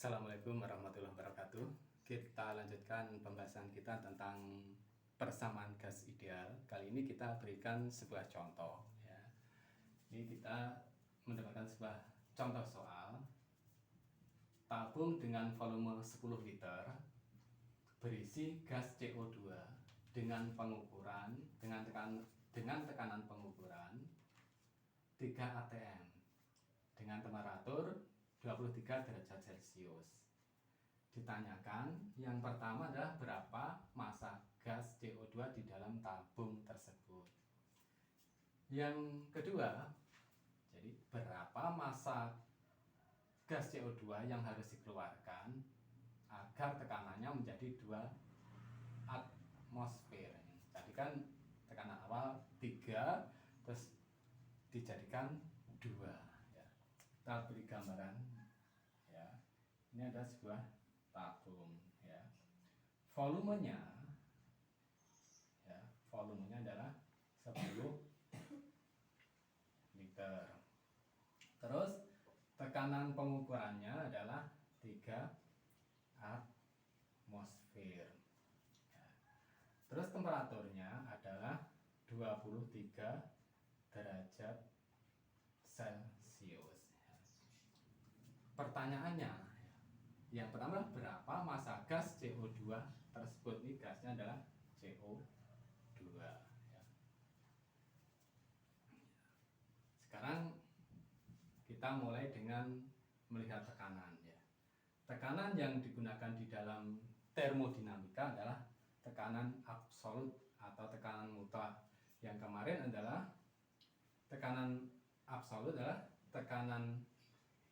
Assalamualaikum warahmatullahi wabarakatuh. Kita lanjutkan pembahasan kita tentang persamaan gas ideal. Kali ini kita berikan sebuah contoh ya. Ini kita mendapatkan sebuah contoh soal. Tabung dengan volume 10 liter berisi gas CO2 dengan tekanan pengukuran 3 atm dengan temperatur 23 derajat Celcius. Ditanyakan, yang pertama adalah berapa massa gas CO2 di dalam tabung tersebut. Yang kedua, jadi berapa massa gas CO2 yang harus dikeluarkan agar tekanannya menjadi 2 atmosfer. Tadi kan tekanan awal 3, terus dijadikan 2 ya. Kita beri gambaran ya. Ini ada sebuah tabung ya. Volumenya adalah 10 liter. Terus tekanan pengukurannya adalah 3 atmosfer ya. Terus temperaturnya adalah 23 derajat Celcius. Pertanyaannya, yang pertama berapa massa gas CO2 tersebut? Ini gasnya adalah CO2 ya. Sekarang kita mulai dengan melihat tekanan ya. Tekanan yang digunakan di dalam termodinamika adalah tekanan absolut atau tekanan mutlak. Yang kemarin adalah tekanan absolut adalah tekanan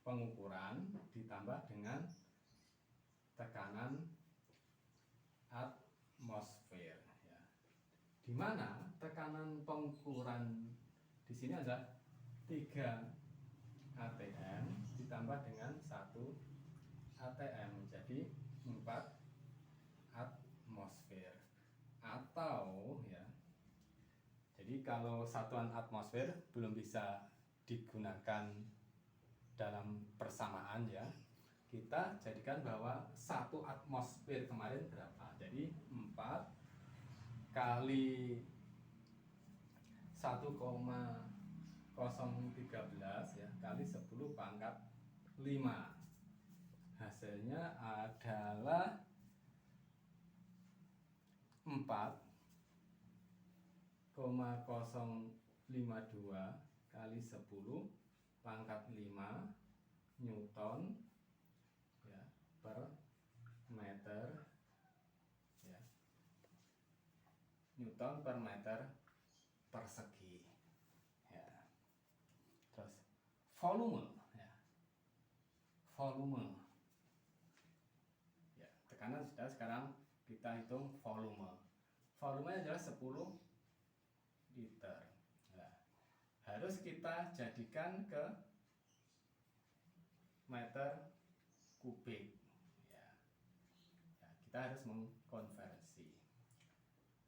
pengukuran ditambah dengan tekanan atmosfer ya. Di mana tekanan pengukuran di sini adalah 3 atm ditambah dengan 1 atm menjadi 4 atmosfer. Atau ya, jadi kalau satuan atmosfer belum bisa digunakan dalam persamaan ya, kita jadikan bahwa 1 atmosfer kemarin berapa. Jadi 4 kali 1,013 ya kali 10 pangkat 5. Hasilnya adalah 4,052 kali 10 pangkat 5 Newton ya, per meter ya. Newton per meter persegi ya. Terus volume ya. Volume ya, tekanan sudah, sekarang kita hitung volume. Volumenya adalah 10 liter. Nah, harus kita jadikan ke meter kubik ya. Ya, kita harus mengkonversi.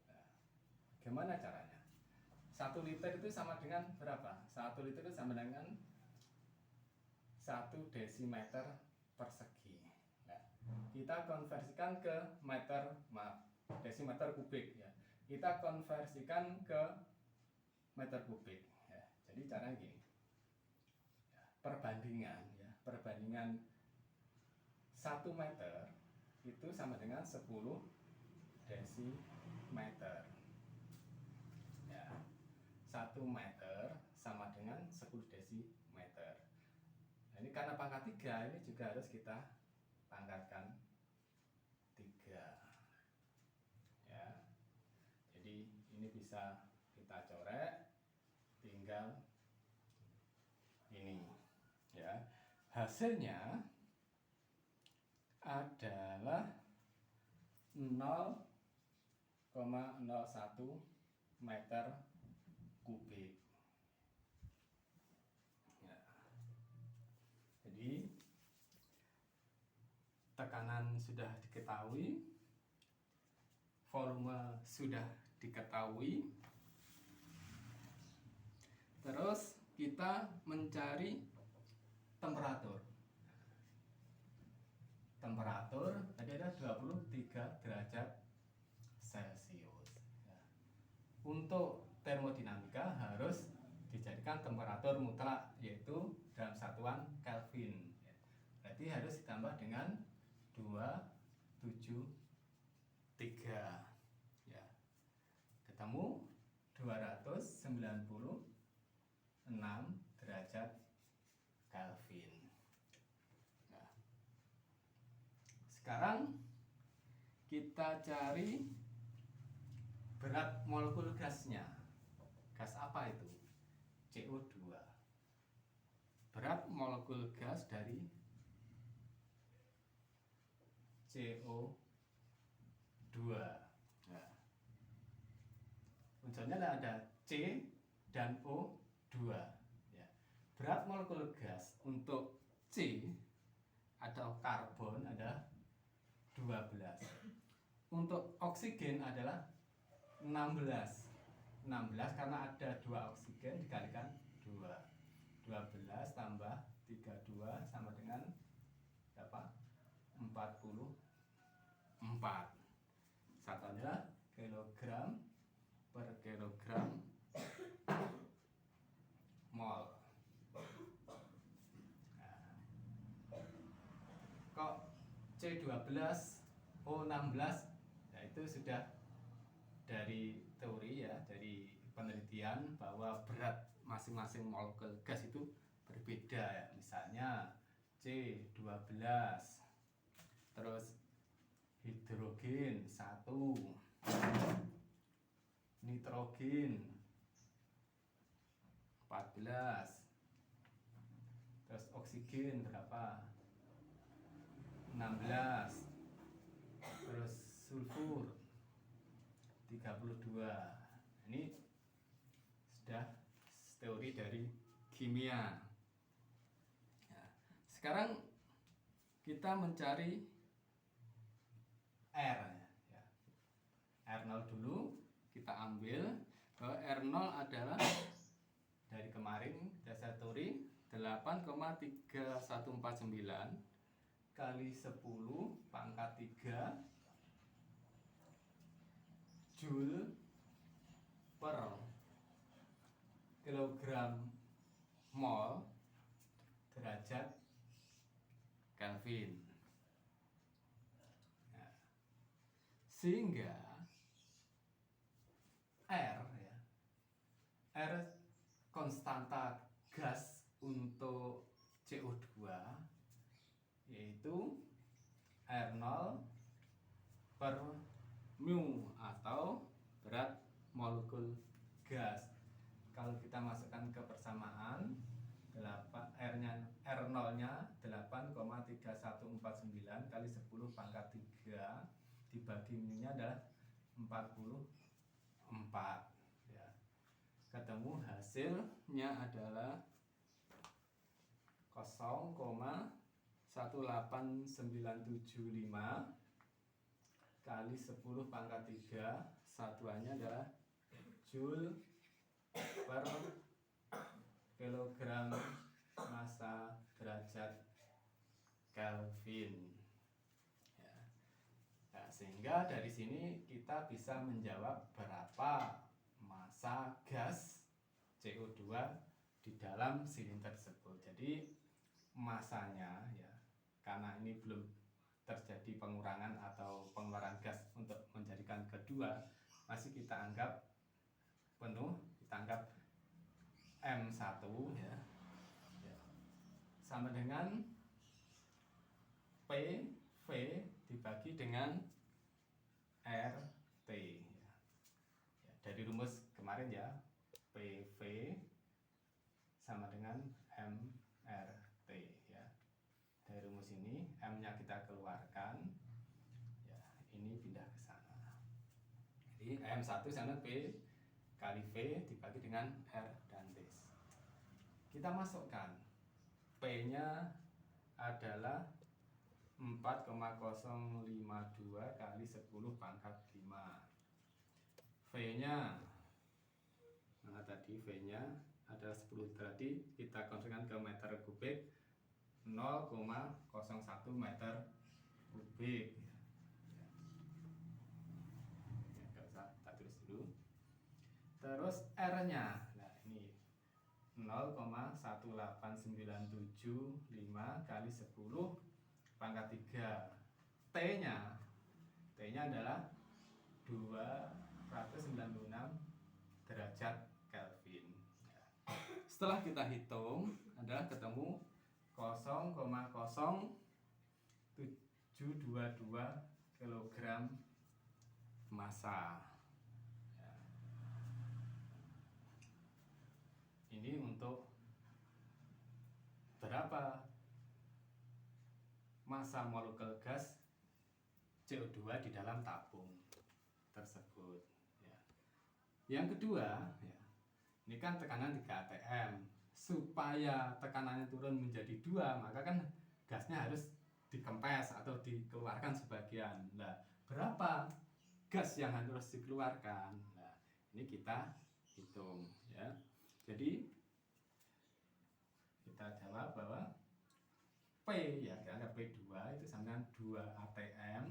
Nah, gimana caranya? 1 liter itu sama dengan berapa? 1 liter itu sama dengan 1 desimeter persegi. Nah, kita konversikan ke desimeter kubik ya. Kita konversikan ke meter kubik ya. Jadi caranya gini ya, perbandingan 1 meter itu sama dengan 10 desimeter ya. 1 meter sama dengan 10 desimeter. Nah, ini karena pangkat 3, ini juga harus kita pangkatkan 3 ya. Jadi ini bisa kita coret, tinggal ini ya. Hasilnya adalah 0,01 meter kubik ya. Jadi tekanan sudah diketahui, volume sudah diketahui. Terus kita mencari temperatur. temperatur tadi ada 23 derajat Celcius. Ya. Untuk termodinamika harus dijadikan temperatur mutlak, yaitu dalam satuan Kelvin. Ya. Berarti harus ditambah dengan 273. Ya. Ketemu 296 derajat Kelvin. Nah, sekarang kita cari berat molekul gasnya. Gas apa itu? CO2. Berat molekul gas dari CO2. Nah, unsurnya ada C dan O2. Ya. Berat molekul gas untuk C atau karbon ada 12. Untuk oksigen adalah 16. 16 karena ada 2 oksigen dikalikan 2. 12 tambah 32 sama dengan berapa? 44. Satuannya kilogram per kilogram mol. Nah, kok C12 O16? Nah, itu sudah dari teori ya, dari penelitian bahwa berat masing-masing molekul gas itu berbeda ya. Misalnya C12, terus hidrogen 1, nitrogen 14, terus oksigen berapa? 16, terus sulfur 32. Ini sudah teori dari kimia. Nah, sekarang kita mencari R ya. R0 dulu kita ambil bahwa R0 adalah dari kemarin dasar teori 8,3149 kali 10 pangkat 3 Joule per kilogram mol derajat Kelvin. Nah, sehingga R ya, R konstanta gas untuk CO2 yaitu R0 per mu atau berat molekul gas. Kalau kita masukkan ke persamaan, R0-nya 8,3149 kali 10 pangkat 3 dibagi mu-nya adalah 44 ya. Ketemu hasilnya adalah 0,18975 kali 10 pangkat 3, satuannya adalah Joule per kilogram massa derajat Kelvin ya. Nah, sehingga dari sini kita bisa menjawab berapa massa gas CO2 di dalam silinder tersebut. Jadi masanya ya, karena ini belum terjadi pengurangan atau pengeluaran gas untuk menjadikan kedua, masih kita anggap penuh, kita anggap M1 ya, sama dengan PV dibagi dengan RT ya. Dari rumus kemarin ya, PV sama dengan MRT ya. Dari rumus ini M-nya kita keluarkan ya, ini pindah ke sana. Jadi M1 sama P kali V dibagi dengan R dan T. Kita masukkan P-nya adalah 4,052 kali 10 pangkat 5. V-nya tadi V-nya adalah 10, tadi kita konversikan ke meter kubik 0,01 meter kubik. Ya, nggak usah tak tulis dulu. Terus R-nya, nah ini 0,18975 kali 10 pangkat 3. T-nya adalah 296 derajat Kelvin. Setelah kita hitung adalah ketemu 0,0722 kg massa. Ini untuk berapa massa molekul gas CO2 di dalam tabung tersebut. Yang kedua, ini kan tekanan 3 atm. Supaya tekanannya turun menjadi 2, maka kan gasnya harus dikempes atau dikeluarkan sebagian. Nah, berapa gas yang harus dikeluarkan? Nah, ini kita hitung ya. Jadi kita jawab bahwa P ya, karena P2 itu sama dengan 2 atm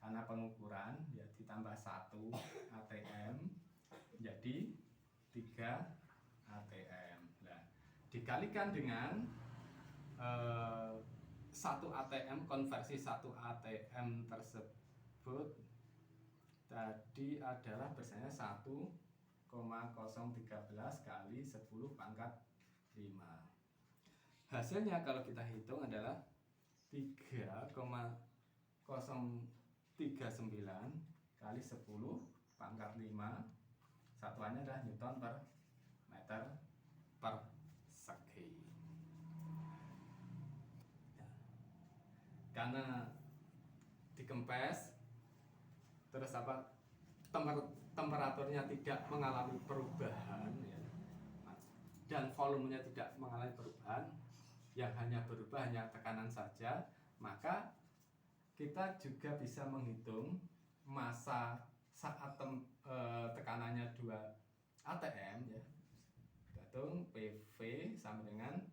karena pengukuran ya, ditambah 1 atm jadi 3 atm. Nah, dikalikan dengan 1 atm, konversi 1 atm tersebut tadi adalah biasanya 1,013 kali 10 pangkat 5. Hasilnya kalau kita hitung adalah 3,039 kali 10 pangkat 5. Satuannya adalah Newton per meter persegi. Karena dikempes, terus temperaturnya tidak mengalami perubahan ya, dan volumenya tidak mengalami perubahan, yang hanya berubah hanya tekanan saja, maka kita juga bisa menghitung massa saat tekanannya 2 atm ya. Hitung PV sama dengan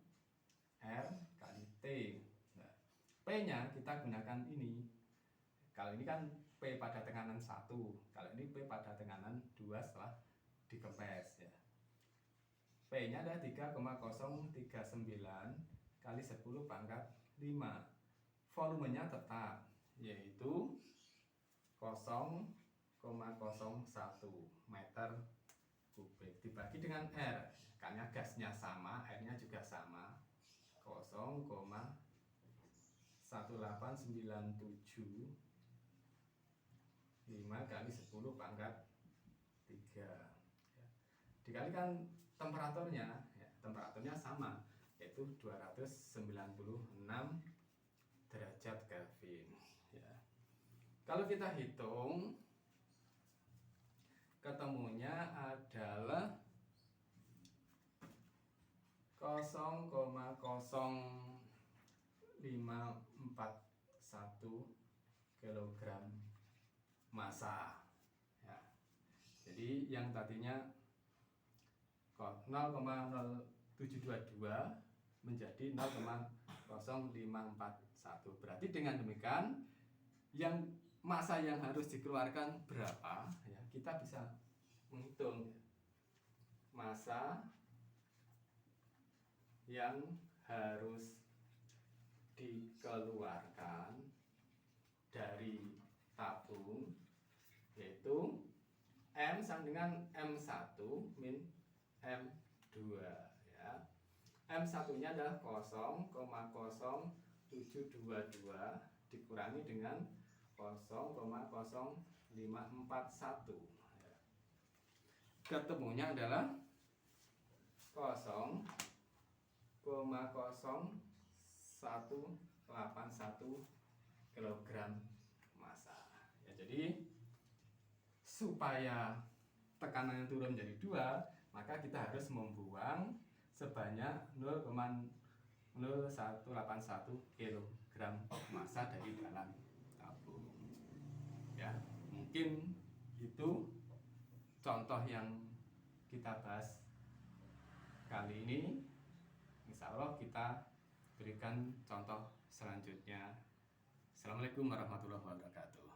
R kali T. Nah, P-nya kita gunakan ini. Kalau ini kan P pada tekanan 1, kalau ini P pada tekanan 2 setelah dikempes ya. P-nya adalah 3,039 kali 10 pangkat 5. Volumenya tetap, yaitu 0,01 meter kubik dibagi dengan R, karena gasnya sama, R-nya juga sama, 0,1897 5 kali 10 pangkat 3 ya. Dikalikan temperaturnya ya, temperaturnya sama, yaitu 296 derajat Kelvin ya. Kalau kita hitung, ketemunya adalah 0,0541 kg massa ya. Jadi yang tadinya 0,0722 menjadi 0,0541. Berarti dengan demikian yang massa yang harus dikeluarkan berapa ya, kita bisa menghitung massa yang harus dikeluarkan dari tabung, yaitu M sama dengan M1 min M2 ya. M1 nya adalah 0,0722 dikurangi dengan 0,0541 ya. Ketemunya adalah 0,0181 kg massa ya. Jadi supaya tekanannya turun menjadi 2, maka kita harus membuang sebanyak 0,0181 kg massa dari dalam tabung ya. Mungkin itu contoh yang kita bahas kali ini. Insya Allah kita berikan contoh selanjutnya. Selamat Assalamualaikum warahmatullahi wabarakatuh.